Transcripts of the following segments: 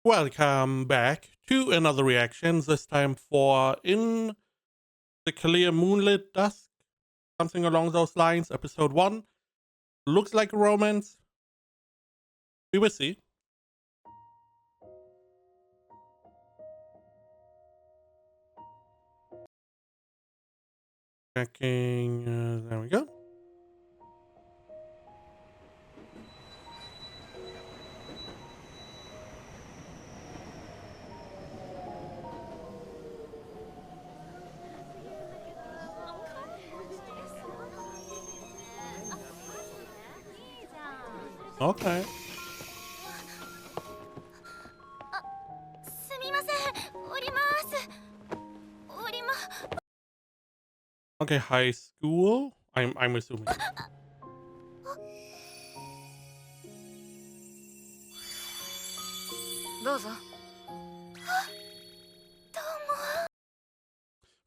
Welcome back to another reaction, this time for In the Clear Moonlit Dusk, something along those lines, episode 1. Looks like a romance. We will see. Checking, there we go. Okay. Okay, high school. I'm assuming.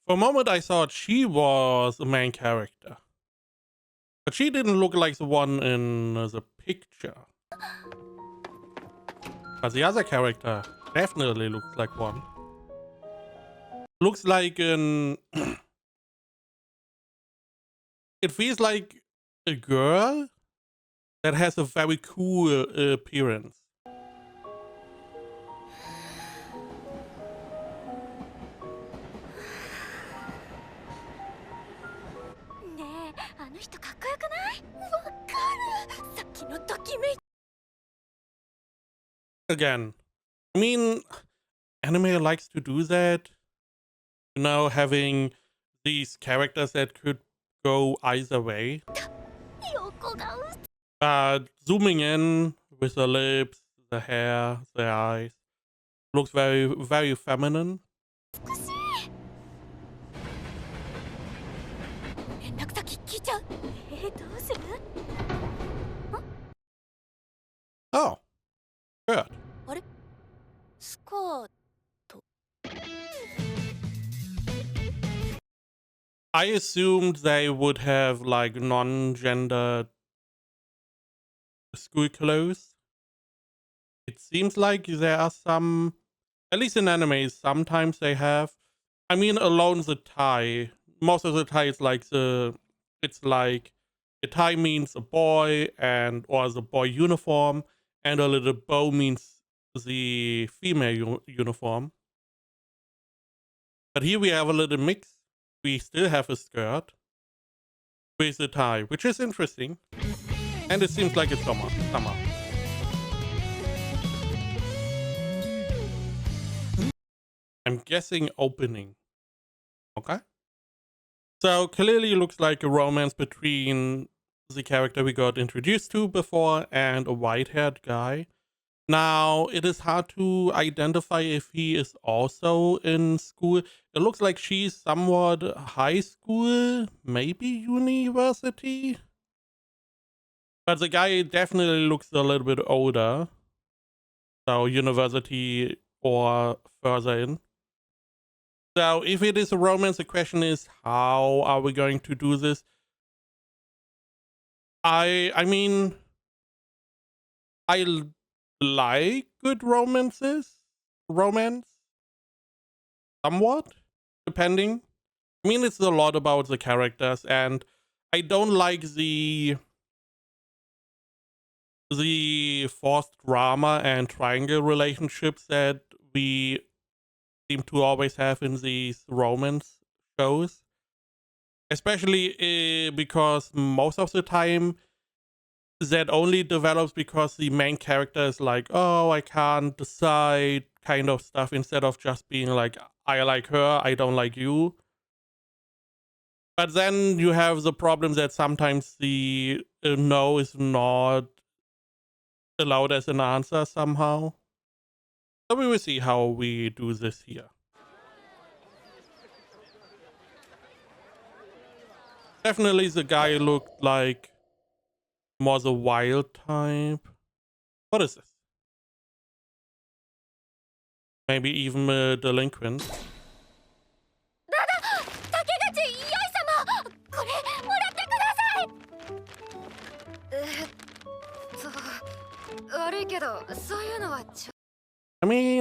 For a moment I thought she was the main character. But she didn't look like the one in the picture. But the other character definitely looks like one. Looks like an... It feels like a girl that has a very cool appearance. Again, I mean, anime likes to do that. You know, having these characters that could go either way. Zooming in with the lips, the hair, the eyes, looks very, very feminine. Oh, good. I assumed they would have like non-gendered school clothes. It seems like there are some, at least in animes, sometimes they have. I mean, alone the tie. Most of the tie is like it's like a tie means a boy or the boy uniform, and a little bow means the female uniform. But here we have a little mix. We still have a skirt with a tie, which is interesting. And it seems like it's summer. I'm guessing opening. Okay. So clearly looks like a romance between the character we got introduced to before and a white-haired guy. Now, it is hard to identify if he is also in school. It looks like she's somewhat high school, maybe university. But the guy definitely looks a little bit older. So university or further in. So if it is a romance, the question is, how are we going to do this? I mean, I like good romance, somewhat, depending. I mean, it's a lot about the characters, and I don't like the forced drama and triangle relationships that we seem to always have in these romance shows. Especially because most of the time that only develops because the main character is like, oh, I can't decide kind of stuff, instead of just being like, I like her, I don't like you. But then you have the problem that sometimes the no is not allowed as an answer somehow. So we will see how we do this here. Definitely the guy looked like more the wild type. What is this? Maybe even a delinquent. I mean,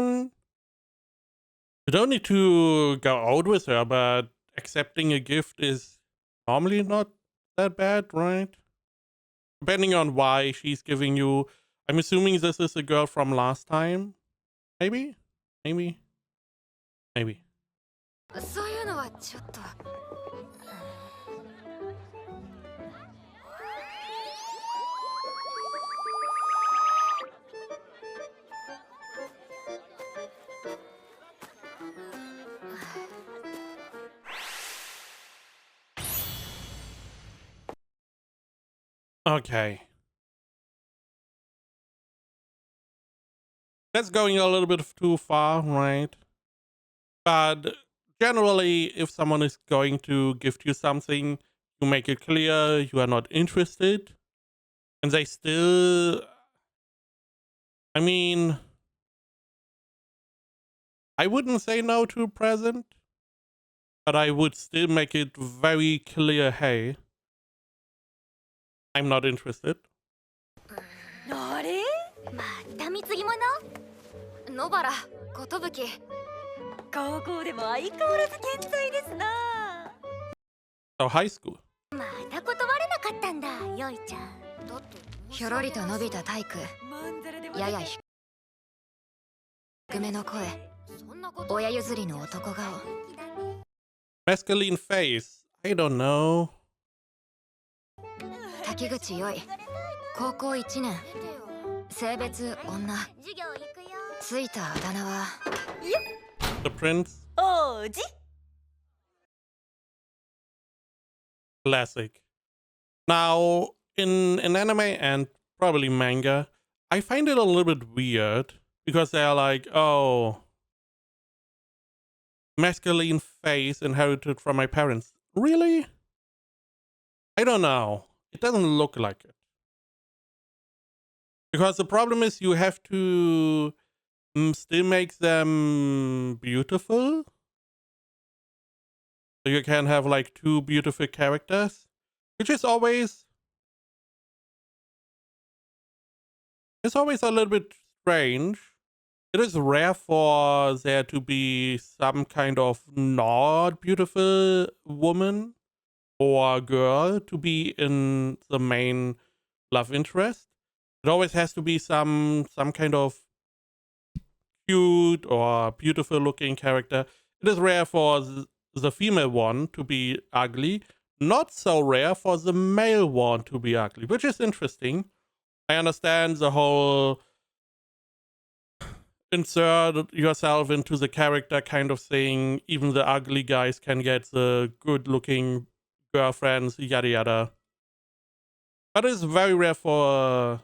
You don't need to go out with her, but accepting a gift is normally not that bad, right? Depending on why she's giving you. I'm assuming this is a girl from last time. Maybe? Maybe? Maybe. そういうのはちょっと。Okay. That's going a little bit too far, right? But generally, if someone is going to gift you something, you make it clear you are not interested. And they still. I mean, I wouldn't say no to a present, but I would still make it very clear, hey, I'm not interested. あれ？また貢ぎ物？野原、寿。高校でも相変わらず健在ですな。So high school. また断れなかったんだ、よいちゃん。だって。ひょろりと伸びた体育。やや低めの声。親譲りの男顔。Masculine face. I don't know. 滝口よい。高校1年。性別女。ついたあだ名は。The prince. 王子。 Classic. Now, in anime and probably manga, I find it a little bit weird because they're like, oh, masculine face inherited from my parents. Really? I don't know. It doesn't look like it. Because the problem is you have to still make them beautiful. So you can have like two beautiful characters, which is always. It's always a little bit strange. It is rare for there to be some kind of not beautiful woman or girl to be in the main love interest. It always has to be some kind of cute or beautiful looking character. It is rare for the female one to be ugly. Not so rare for the male one to be ugly, which is interesting. I understand the whole insert yourself into the character kind of thing. Even the ugly guys can get the good looking girlfriends, yada yada. But it's very rare for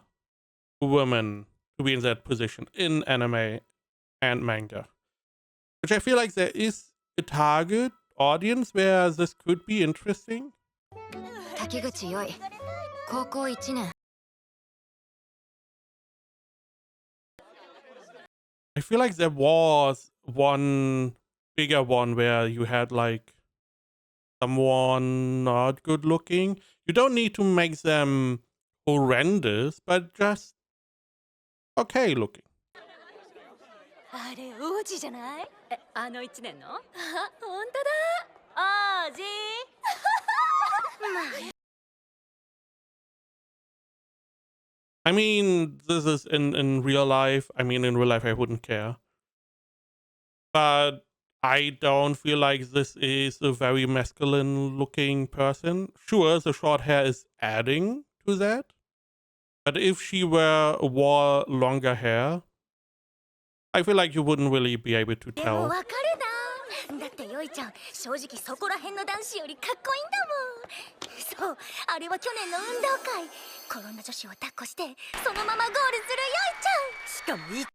a woman to be in that position in anime and manga. Which I feel like there is a target audience where this could be interesting. Takiguchi Yoi, 高校1年。 I feel like there was one bigger one where you had like someone not good looking. You don't need to make them horrendous, but just okay looking. あれ王子じゃない？え、あの1年の？あ、本当だ。王子。I mean, this is in real life. I mean, in real life, I wouldn't care. But I don't feel like this is a very masculine looking person. Sure, the short hair is adding to that. But if she wore longer hair, I feel like you wouldn't really be able to でも tell. わかるな。だってよいちゃん、正直そこら辺の男子よりかっこいいんだもん。そう、あれは去年の運動会。転んだ女子を抱っこして、そのままゴールするよいちゃん。しかもいい。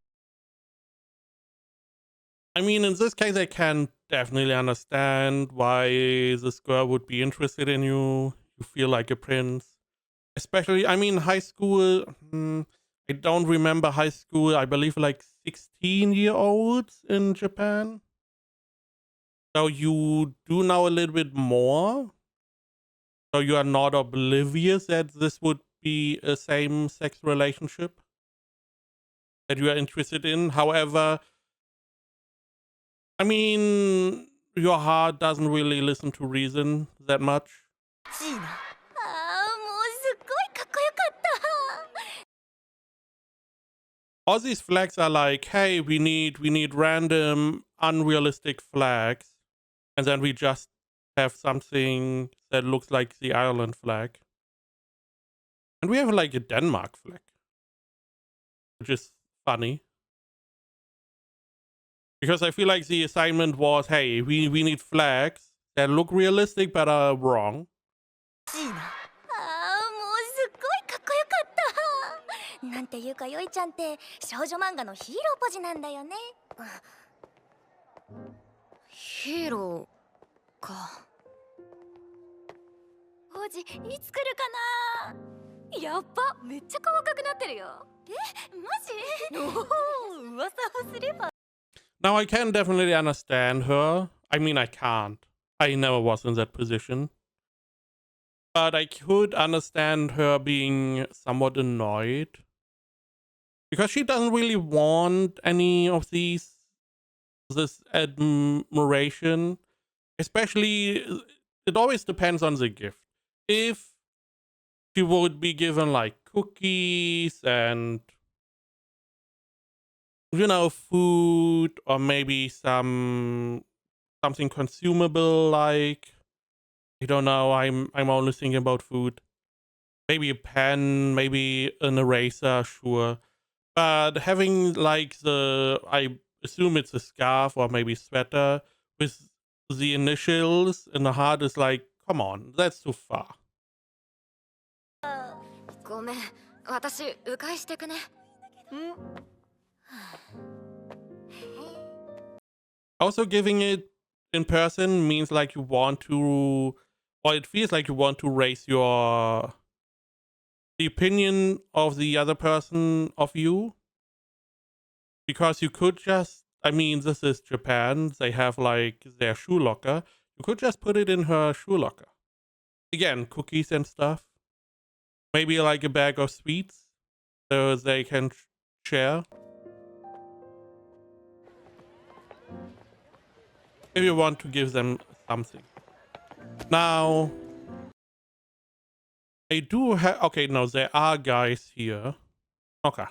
I mean, in this case, I can definitely understand why this girl would be interested in you. You feel like a prince. Especially, I mean, high school. I don't remember high school. I believe like 16-year-olds in Japan. So you do know a little bit more. So you are not oblivious that this would be a same-sex relationship that you are interested in. However, I mean, your heart doesn't really listen to reason that much. ジーナ。ああ、もうすっごいかっこよかった。All these flags are like, hey, we need random, unrealistic flags, and then we just have something that looks like the Ireland flag. And we have like a Denmark flag, which is funny. Because I feel like the assignment was, hey, we need flags that look realistic but are wrong. ジーナ。ああ、もうすっごいかっこよかった。なんていうかよいちゃんって少女漫画のヒーローポジなんだよね。ヒーローか。ポジいつ来るかな。やっば、めっちゃ細かくなってるよ。え、マジ？おお、噂をすれば。Now I can definitely understand her. I mean, I can't. I never was in that position. But I could understand her being somewhat annoyed. Because she doesn't really want any of this admiration. Especially, it always depends on the gift. If she would be given like cookies and, you know, food, or maybe something consumable like, I don't know, I'm only thinking about food. Maybe a pen, maybe an eraser, sure. But having like I assume it's a scarf or maybe sweater with the initials in the heart is like, come on, that's too far. ごめん、私迂回してくね。Also, giving it in person means like you want to, or it feels like you want to raise the opinion of the other person of you. Because you could just, I mean, this is Japan. They have like their shoe locker. You could just put it in her shoe locker. Again, cookies and stuff. Maybe like a bag of sweets so they can share. Maybe you want to give them something. Now, I do have, okay, no, there are guys here. Okay.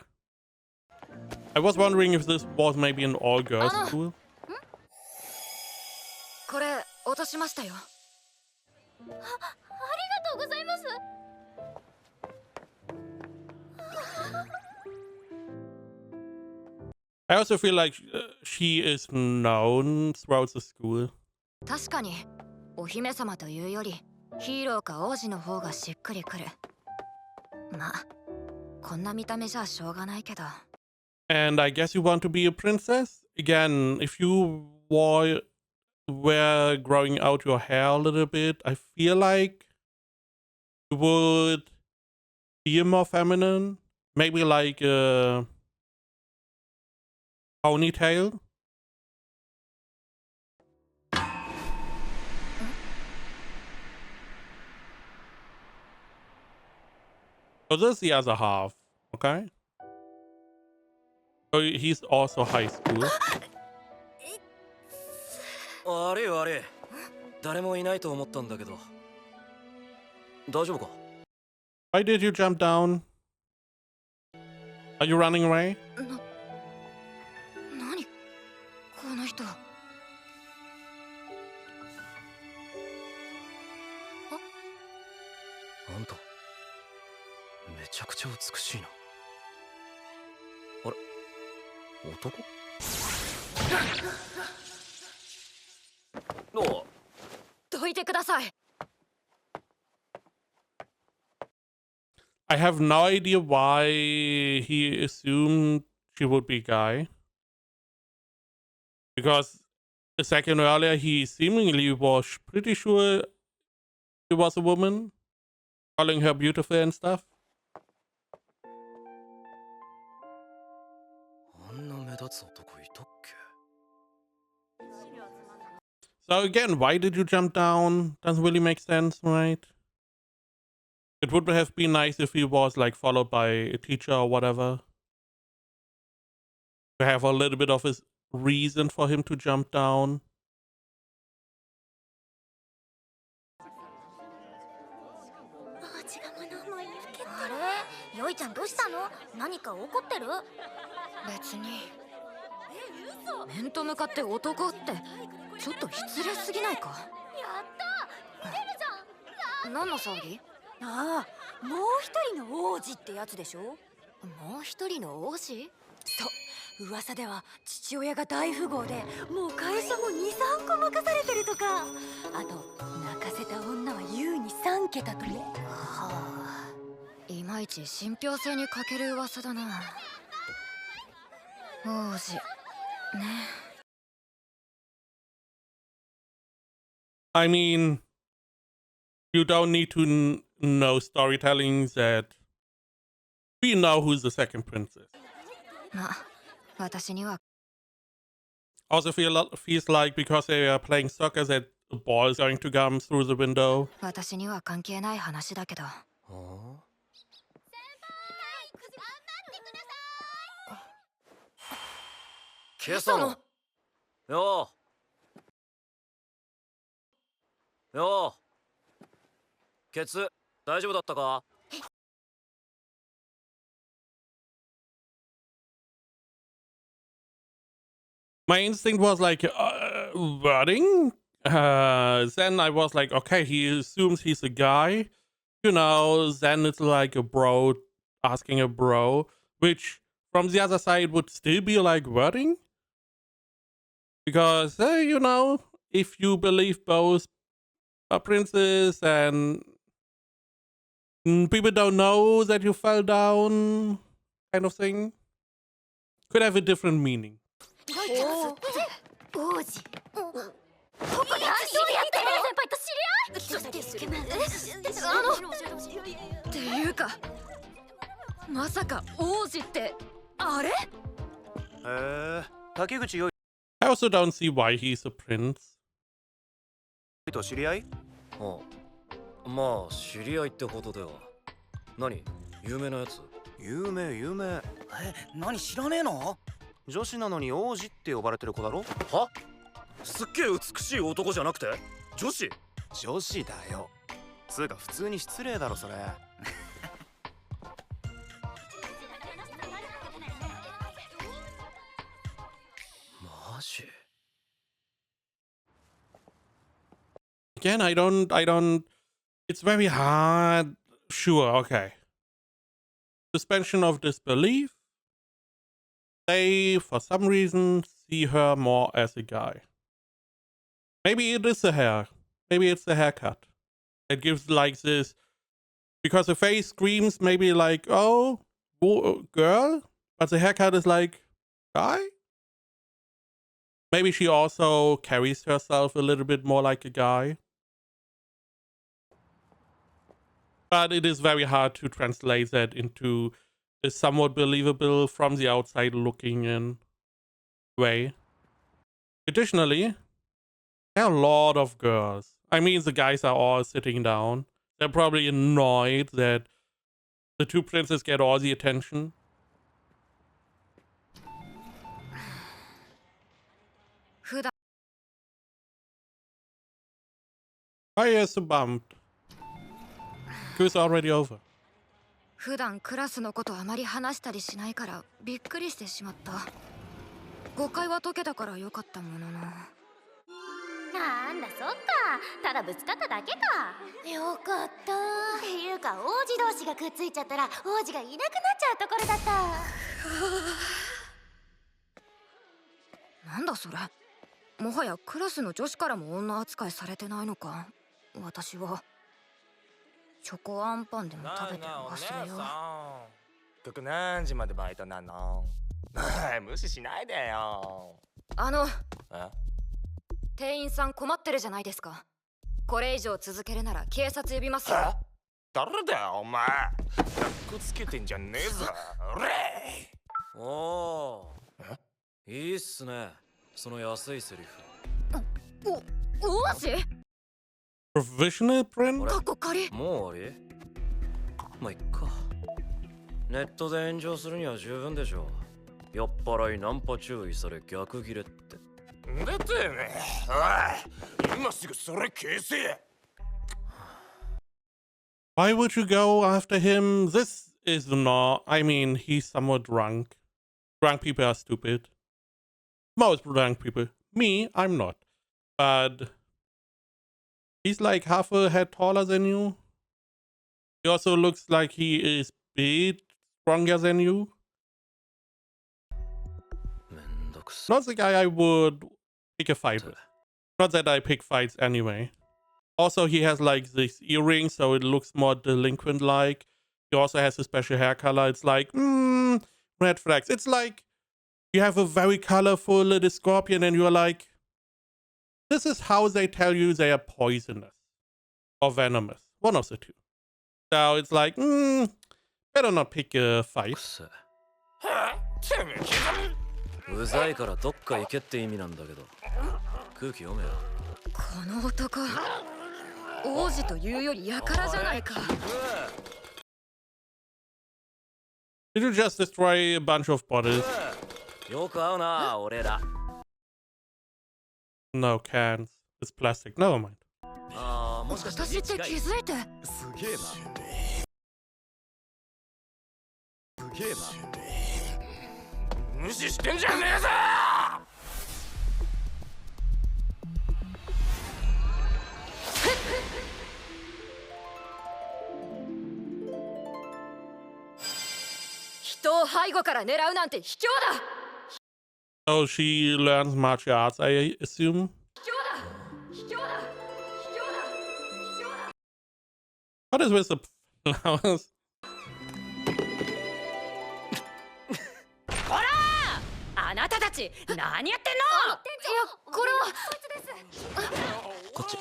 I was wondering if this was maybe an all-girls school. これ落としましたよ。ありがとうございます。I also feel like she is known throughout the school. 確かにお姫様というよりヒーローか王子の方がしっくりくる。まあこんな見た目じゃしょうがないけど。And I guess you want to be a princess? Again, if you were growing out your hair a little bit, I feel like you would feel more feminine. Maybe like a ponytail. So this is the other half, okay? So he's also high school. 悪い悪い。誰もいないと思ったんだけど。大丈夫か？ Why did you jump down? Are you running away? 何この人。あんためちゃくちゃ美しいな。あれ？男？おう。どいてください。I have no idea why he assumed she would be a guy. Because a second earlier, he seemingly was pretty sure she was a woman, calling her beautiful and stuff. あんな目立つ男いたっけ？ So again, why did you jump down? Doesn't really make sense, right? It would have been nice if he was like followed by a teacher or whatever. To have a little bit of his reason for him to jump down. あれよいちゃんどうしたの？何か怒ってる？別に面と向かって男ってちょっと失礼すぎないか？やった出るじゃん。何の騒ぎ？ああ、もう一人の王子ってやつでしょ。もう一人の王子？そう、噂では父親が大富豪でもう会社も2、3個任されてるとか。あと泣かせた女は優に3桁とも。はあ、いまいち信憑性に欠ける噂だな。王子ね。I mean, you don't need to know storytelling that we know who's the second princess. まあ、私には Also feels like because they are playing soccer that the ball is going to come through the window. 私には関係ない話だけど。今朝のようようケツ大丈夫だったか？ My instinct was like, wording? Then I was like, okay, he assumes he's a guy. You know, then it's like a bro asking a bro, which from the other side would still be like wording. Because, you know, if you believe both are princes and people don't know that you fell down, kind of thing, could have a different meaning. 王子。ここでどうやって先輩と知り合い？っていうか、まさか王子ってあれ？へえ、竹口よい I also don't see why he's a prince. と知り合い？ああ、まあ知り合いってことでは。何？有名なやつ？有名。何知らねえの？女子なのに王子って呼ばれてる子だろ？は？すっげえ美しい男じゃなくて女子？女子だよ。つうか普通に失礼だろそれ。マジ？ Again, I don't, it's very hard. Sure, okay. Suspension of disbelief. They, for some reason, see her more as a guy. Maybe it is the hair. Maybe it's the haircut. It gives like this, because the face screams maybe like, oh, girl, but the haircut is like, guy? Maybe she also carries herself a little bit more like a guy. But it is very hard to translate that into a somewhat believable from the outside looking in way. Additionally, there are a lot of girls. I mean, the guys are all sitting down. They're probably annoyed that the two princes get all the attention. Why is the bumped? It's already over. 普段クラスのことあまり話したりしないからびっくりしてしまった。誤解は解けたからよかったものの。なんだそっか、ただぶつかっただけか。よかった。っていうか王子同士がくっついちゃったら王子がいなくなっちゃうところだった。なんだそれ。もはやクラスの女子からも女扱いされてないのか。私はチョコアンパンでも食べて忘れよう。ここ何時までバイトなの？無視しないでよ。店員さん困ってるじゃないですか。これ以上続けるなら警察呼びますよ。誰だよお前。かっこつけてんじゃねえぞ。おお。いいっすね。その安いセリフ。王子Provisional print? かっこ仮。もう終わり？まあいっか。ネットで炎上するには十分でしょう。酔っ払いナンパ注意され逆ギレって。出てね。おい、今すぐそれ消せ。 Why would you go after him? This is not. I mean, he's somewhat drunk. Drunk people are stupid. Most drunk people. Me, I'm not. But he's like half a head taller than you. He also looks like he is bit stronger than you. Not the guy I would pick a fight with. Not that I pick fights anyway. Also, he has like this earring, so it looks more delinquent-like. He also has a special hair color. It's like, red flags. It's like you have a very colorful little scorpion and you're like, this is how they tell you they are poisonous or venomous. One of the two. So it's like, better not pick a fight. うざいからどっか行けって意味なんだけど、空気読めよ。この男王子というよりやからじゃないか。 Did you just destroy a bunch of bodies? よく会うな、俺ら。No, cans. It's plastic. Never mind. ああ、もしかして私って気づいて。すげえな。すげえな。無視してんじゃねえぞ。人を背後から狙うなんて卑怯だ。 So she learns martial arts, I assume. 卑怯だ。卑怯だ。卑怯だ。卑怯だ。 What is with the flowers? ほらあなたたち何やってんの。いや、これはこいつです。こっち。い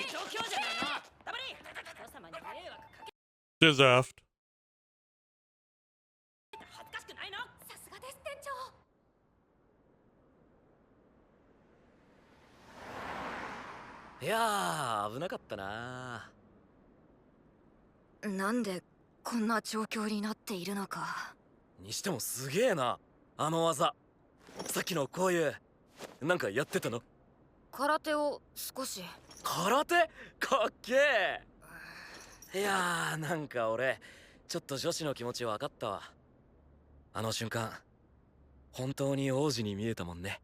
い状況じゃないの。黙れ。人様に迷惑かけ Deserved. 恥ずかしくないの。さすがです店長。いやー、危なかったな。なんでこんな状況になっているのか。にしてもすげえな、あの技。さっきのこういうなんかやってたの。空手を少し。空手かっけえ。いやー、なんか俺ちょっと女子の気持ち分かったわ。あの瞬間本当に王子に見えたもんね。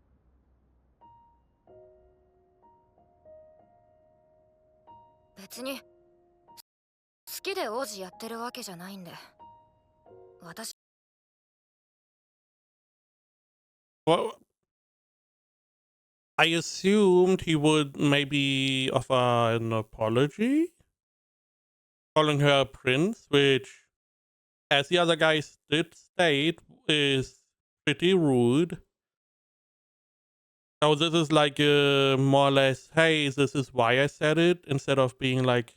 別に好きで王子やってるわけじゃないんで。私 Well, I assumed he would maybe offer an apology, calling her a prince, which, as the other guys did state, is pretty rude. So this is like more or less, hey, this is why I said it, instead of being like,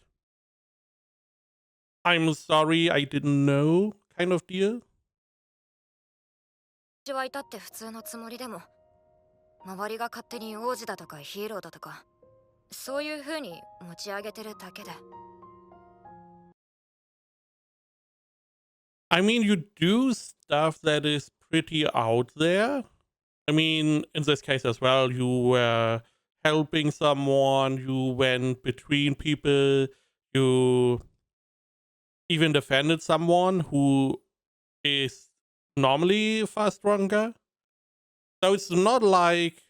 I'm sorry, I didn't know, kind of deal. はいたって普通のつもりでも、周りが勝手に王子だとかヒーローだとか、そういう風に持ち上げてるだけで。I mean, you do stuff that is pretty out there. I mean, in this case as well, you were helping someone, you went between people, you even defended someone who is normally far stronger. So it's not like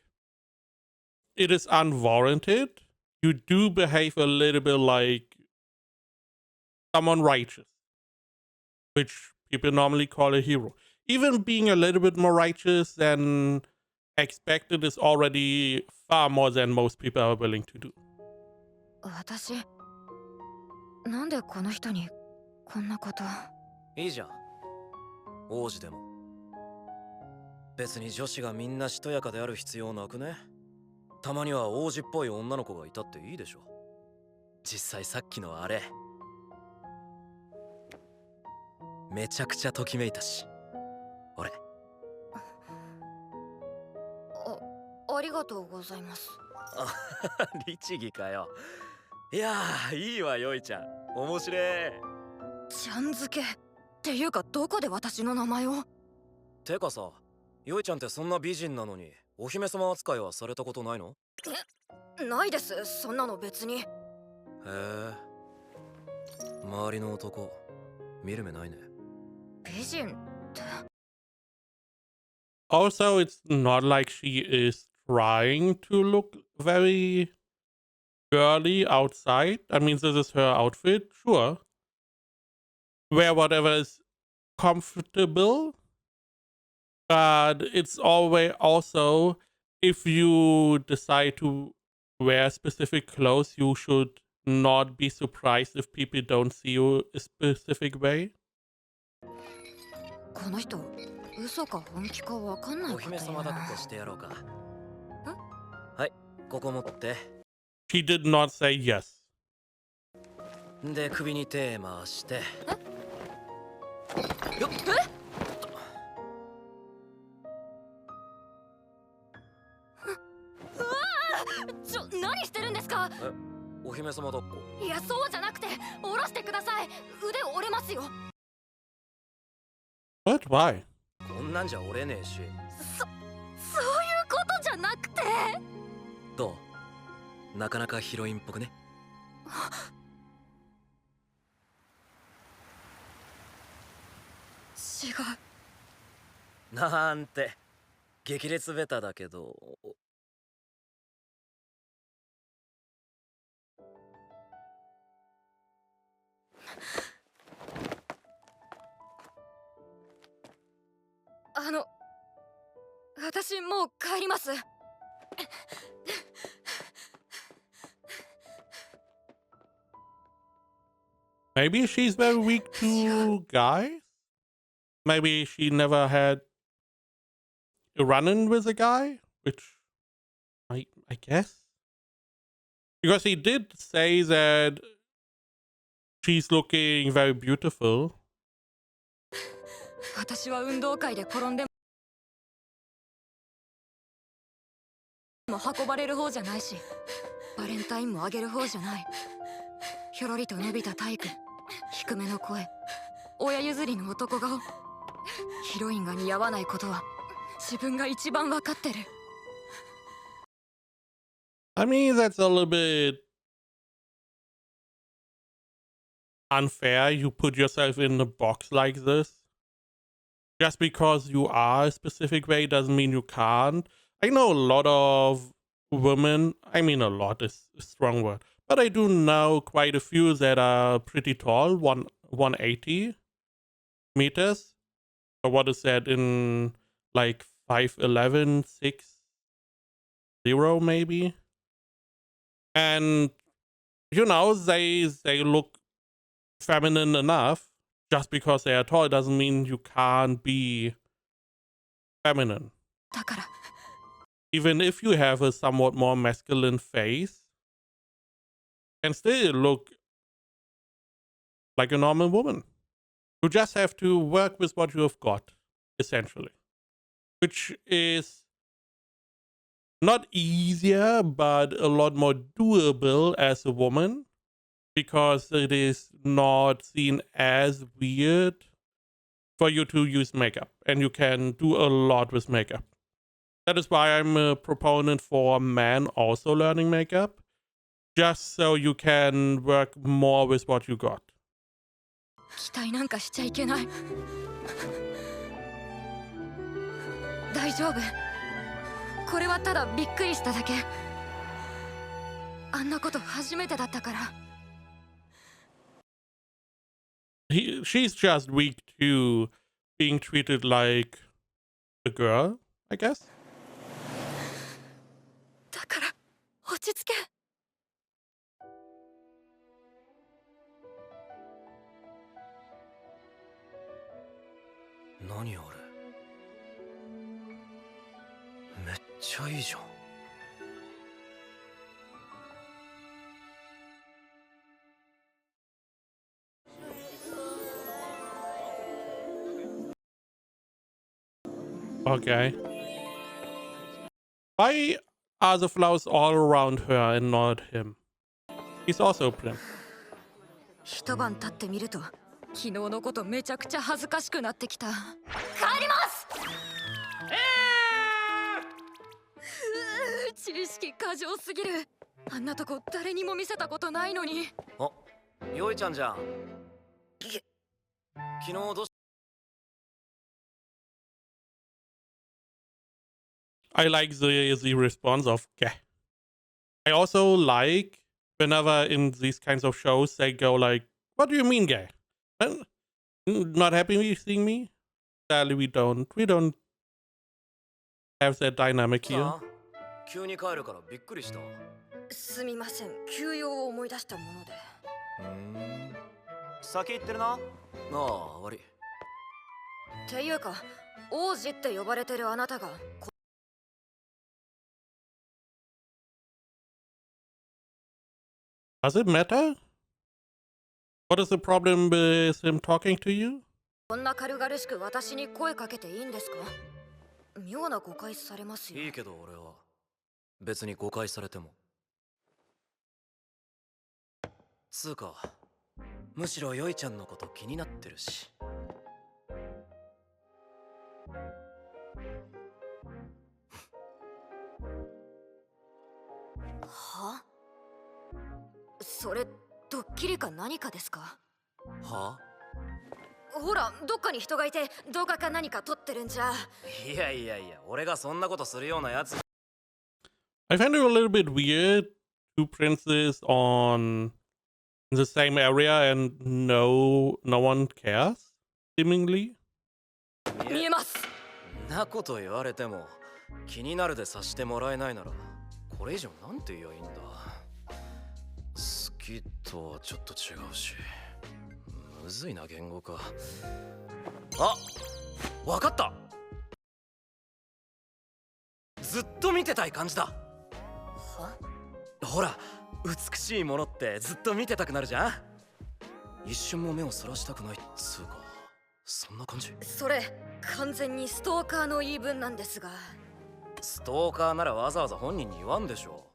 it is unwarranted. You do behave a little bit like someone righteous, which people normally call a hero. Even being a little bit more righteous than expected is already far more than most people are willing to do. 私、なんでこの人にこんなこと。いいじゃん、王子でも。別に女子がみんなしとやかである必要なくね。たまには王子っぽい女の子がいたっていいでしょ。実際さっきのあれめちゃくちゃときめいたし、俺。ありがとうございます。律儀かよ。いやー、いいわよいちゃん、面白い。ちゃん付けっていうか、どこで私の名前を。てかさ、ヨイちゃんってそんな美人なのにお姫様扱いはされたことないの？ないです、そんなの別に。へえ。周りの男見る目ないね。美人って。 Also, it's not like she is trying to look very girly outside. I mean, this is her outfit, sure. Wear whatever is comfortable. But it's always also, if you decide to wear specific clothes, you should not be surprised if people don't see you a specific way. この人嘘か本気か分かんないおこと言う姫様抱っな。こしてやろうか。はい、ここ持って。She did not say yes. で、首に手回して。よっ。何してるんですか？お姫様抱っこ。いや、そうじゃなくて下ろしてください。腕折れますよ。 But why? こんなんじゃ折れねえし。そういうことじゃなくて。どう？なかなかヒロインっぽくね。違う。なんて激烈ベタだけど。私もう帰ります。Maybe she's very weak to guys? Maybe she never had a run-in with a guy? Which, I guess? Because he did say that she's looking very beautiful. 私は運動会で転んでも運ばれる方じゃないし、バレンタインもあげる方じゃない。ひょろりと伸びた体育、低めの声、親譲りの男顔。ヒロインが似合わないことは自分が一番わかってる。 I mean, that's a little bit unfair. You put yourself in a box like this. Just because you are a specific way doesn't mean you can't. I know a lot of women, I mean a lot is a strong word, but I do know quite a few that are pretty tall, 180 meters. Or what is that in like 5'11", 6'0" maybe? And you know, they look feminine enough. Just because they are tall doesn't mean you can't be feminine. だから Even if you have a somewhat more masculine face, you can still look like a normal woman. You just have to work with what you have got, essentially. Which is not easier, but a lot more doable as a woman. Because it is not seen as weird for you to use makeup. And you can do a lot with makeup. That is why I'm a proponent for men also learning makeup. Just so you can work more with what you got. 期待なんかしちゃいけない。大丈夫。これはただびっくりしただけ。あんなこと初めてだったから。She's just weak to being treated like a girl, I guess. だから落ち着け。何あれ？めっちゃいいじゃん。Okay. Why are the flowers all around her and not him? He's also prim. 一晩経ってみると昨日のことめちゃくちゃ恥ずかしくなってきた。帰ります。過剰すぎる。あんなとこ誰にも見せたことないのに。あ、よいちゃんじゃん。昨日どうし I like the response of "Geh." I also like whenever in these kinds of shows they go like, "What do you mean, gay? Not happy with seeing me?" Sadly, we don't have that dynamic here. た急に帰るからびっくりした。すみません、休養を思い出したもので。先行ってるな。ああ、悪い。っていうか、王子って呼ばれてるあなたが。Does it matter? What is the problem with him talking to you? こんな軽々しく私に声かけていいんですか？妙な誤解されますよ。いいけど俺は別に誤解されても。つうか、むしろよいちゃんのこと気になってるし。は？それドッキリか何かですか？は？ほら、どっかに人がいて動画か何か撮ってるんじゃ。いやいやいや、俺がそんなことするようなやつ。I find it a little bit weird. Two princes on the same area and no one cares, seemingly. 見えます。なこと言われても気になるでさしてもらえないならこれ以上なんて言えばいいんだ。好きとはちょっと違うし、むずいな言語化。あ、わかった。ずっと見てたい感じだ。は？ほら、美しいものってずっと見てたくなるじゃん。一瞬も目をそらしたくないっつうか、そんな感じ。それ完全にストーカーの言い分なんですが。ストーカーならわざわざ本人に言わんでしょ。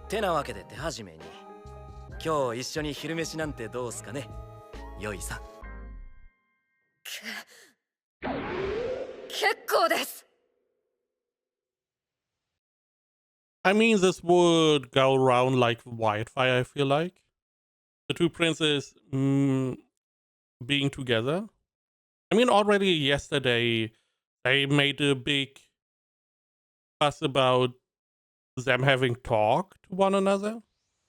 てなわけで手始めに今日一緒に昼飯なんてどうすかね、よいさん。結構です。I mean, this would go around like wildfire, I feel like. The two princes being together. I mean, already yesterday, they made a big fuss about them having talked to one another.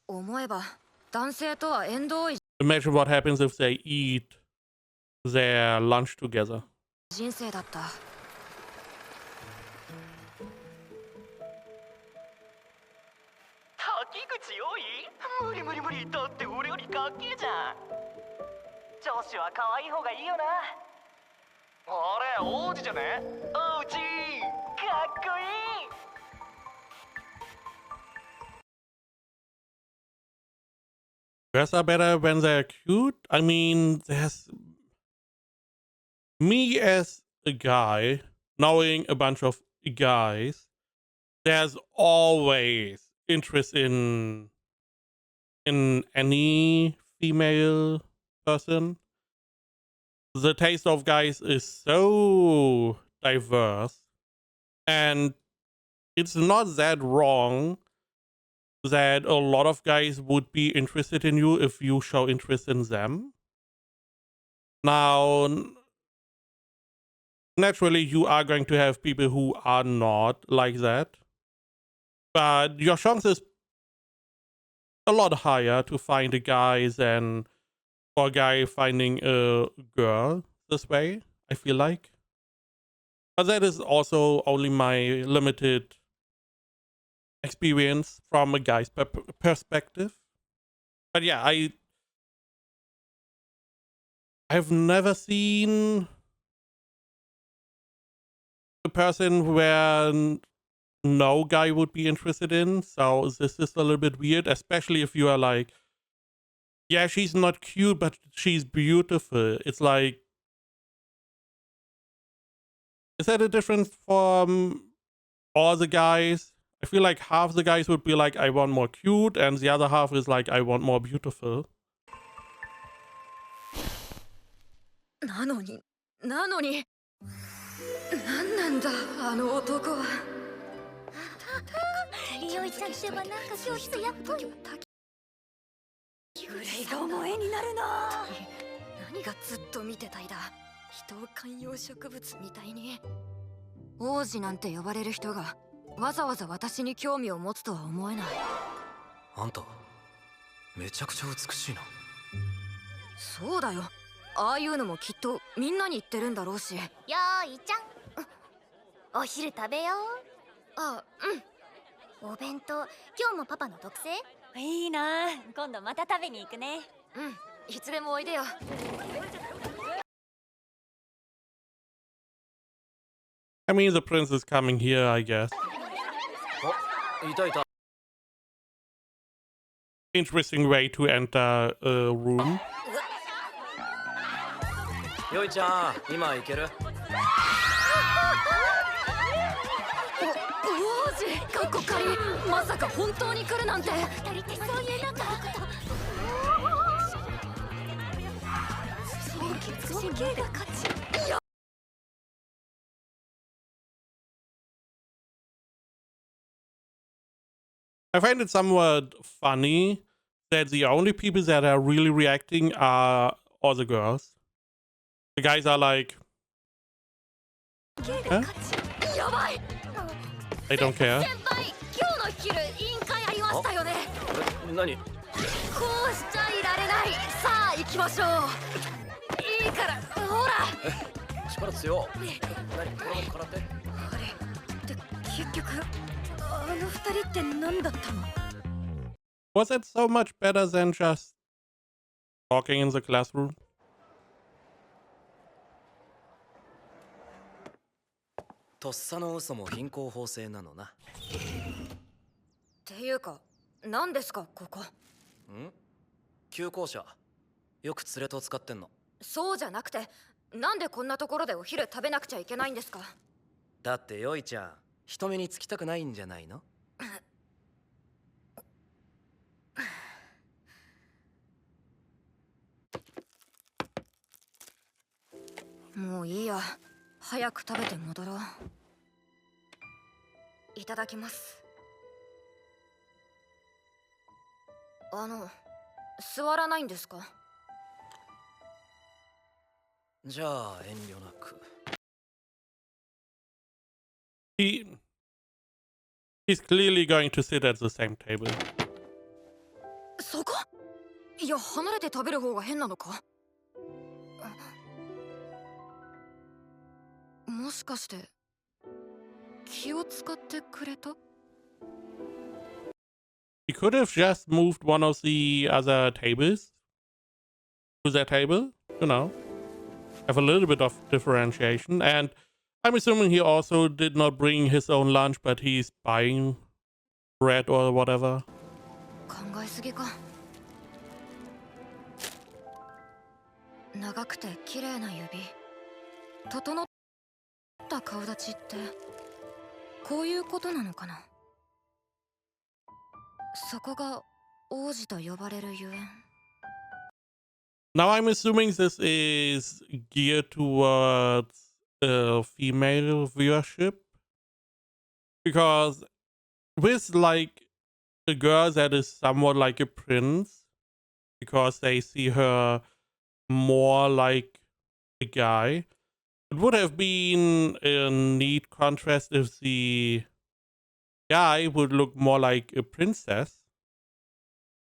思えば男性とは縁遠い Imagine what happens if they eat their lunch together. 人生だった。滝口よい？無理無理無理。だって俺よりかっけえじゃん。女子は可愛い方がいいよな。あれ、王子じゃね？王子かっこいい。Girls are better when they're cute. I mean, there's me as a guy, knowing a bunch of guys, there's always interest in any female person. The taste of guys is so diverse, and it's not that wrong that a lot of guys would be interested in you if you show interest in them. Now, naturally, you are going to have people who are not like that, but your chance is a lot higher to find a guy than for a guy finding a girl this way, I feel like. But that is also only my limited experience from a guy's perspective. But yeah, I've never seen a person where no guy would be interested in, so this is a little bit weird, especially if you are like, yeah, she's not cute, but she's beautiful. It's like, is that a difference from all the guys? I feel like half the guys would be like, I want more cute, and the other half is like, I want more beautiful. なのに何なんだあの男は。よいちゃんしてはなんか教室やっぽい。グレイが思えになるな。何がずっと見てたいだ。人を観葉植物みたいに。王子なんて呼ばれる人がわざわざ私に興味を持つとは思えない。あんためちゃくちゃ美しいな。そうだよ。ああいうのもきっとみんなに言ってるんだろうし。よーいちゃん、お昼食べよあ、う。お弁当、今日もパパの特製？いいな。今度また食べに行くね。いつでもおいでよ。I mean, the prince is coming here, I guess. あ、いたいた。 Interesting way to enter a room. よいちゃん、今行ける？王子かっこかり。まさか本当に来るなんて。二人ってそういう仲のこと。尊敬が勝ち。I find it somewhat funny that the only people that are really reacting are all the girls. The guys are like, huh? やばい。 They don't care. 先輩、今日の昼委員会ありましたよね。何？こうしちゃいられない。さあ行きましょう。いいからほら。力強っ。何？これも空手？あれって結局あの二人って何だったの？ Was it so much better than just talking in the classroom? とっさの嘘も貧困法制なのな。っていうか、何ですかここ？旧校舎。よく連れと使ってんの。そうじゃなくて、なんでこんなところでお昼食べなくちゃいけないんですか？だってよいちゃん、人目につきたくないんじゃないの？もういいや。早く食べて戻ろう。いただきます。座らないんですか？じゃあ遠慮なく。He's clearly going to sit at the same table. そこ？いや、離れて食べる方が変なのか？もしかして気を使ってくれた？ He could have just moved one of the other tables to that table, you know, have a little bit of differentiation. And I'm assuming he also did not bring his own lunch, but he's buying bread or whatever. 考えすぎか。長くて綺麗な指、整った顔立ちってこういうことなのかな。そこが王子と呼ばれるゆえん。 Now I'm assuming this is geared towards female viewership, because with like a girl that is somewhat like a prince, because they see her more like a guy, it would have been a neat contrast if the guy would look more like a princess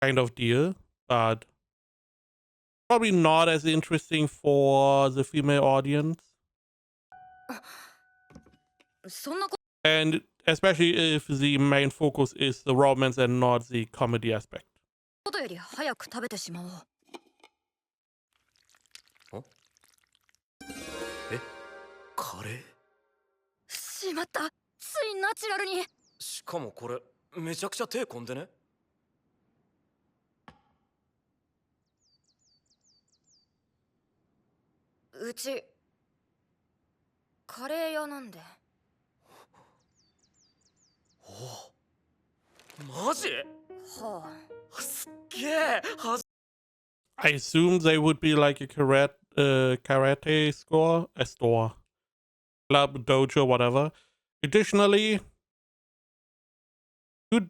kind of deal, but probably not as interesting for the female audience. そんなこ And especially if the main focus is the romance and not the comedy aspect. とより早く食べてしまおう。カレー？しまった。ついナチュラルに。しかもこれめちゃくちゃ手込んでね。うちカレー屋なんで。マジ？はすっげえ。 I assume they would be like a karate store, a store, club, dojo, whatever. Additionally, you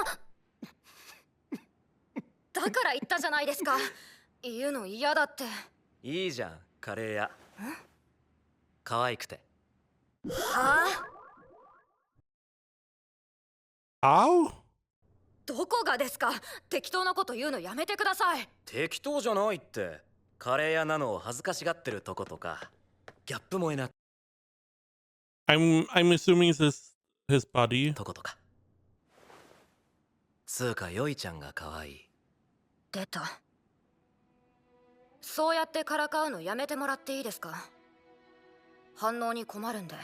だから言ったじゃないですか。言うの嫌だって。いいじゃん、カレー屋。可愛くて。はあ、 How? どこがですか。適当なこと言うのやめてください。適当じゃないって。カレー屋なのを恥ずかしがってるとことか、ギャップ萌えな I'm assuming this his body. とことか。つうか、よいちゃんが可愛い。出た。そうやってからかうのやめてもらっていいですか。反応に困るんで。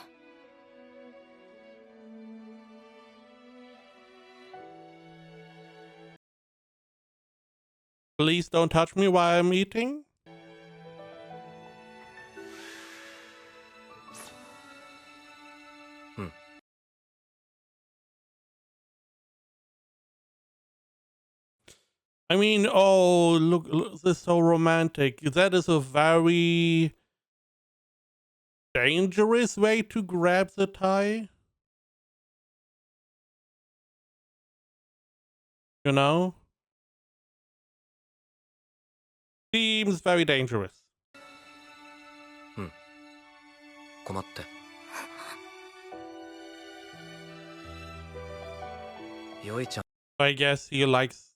Please don't touch me while I'm eating. I mean, oh, look, this is so romantic. That is a very dangerous way to grab the tie. You know? Seems very dangerous. 困って。よいちゃん I guess he likes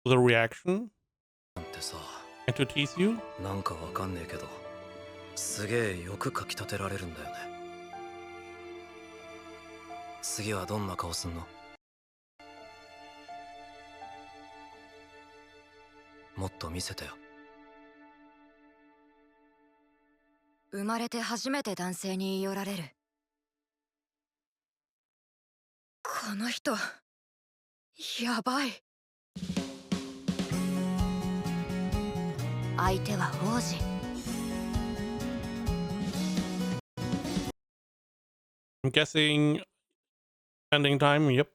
the reaction ってさ、 and to tease you. なんかわかんねえけど、すげえよくかきたてられるんだよね。次はどんな顔すんの？もっと見せてよ。生まれて初めて男性に言い寄られる。この人やばい。相手は王子。I'm guessing ending time. Yep.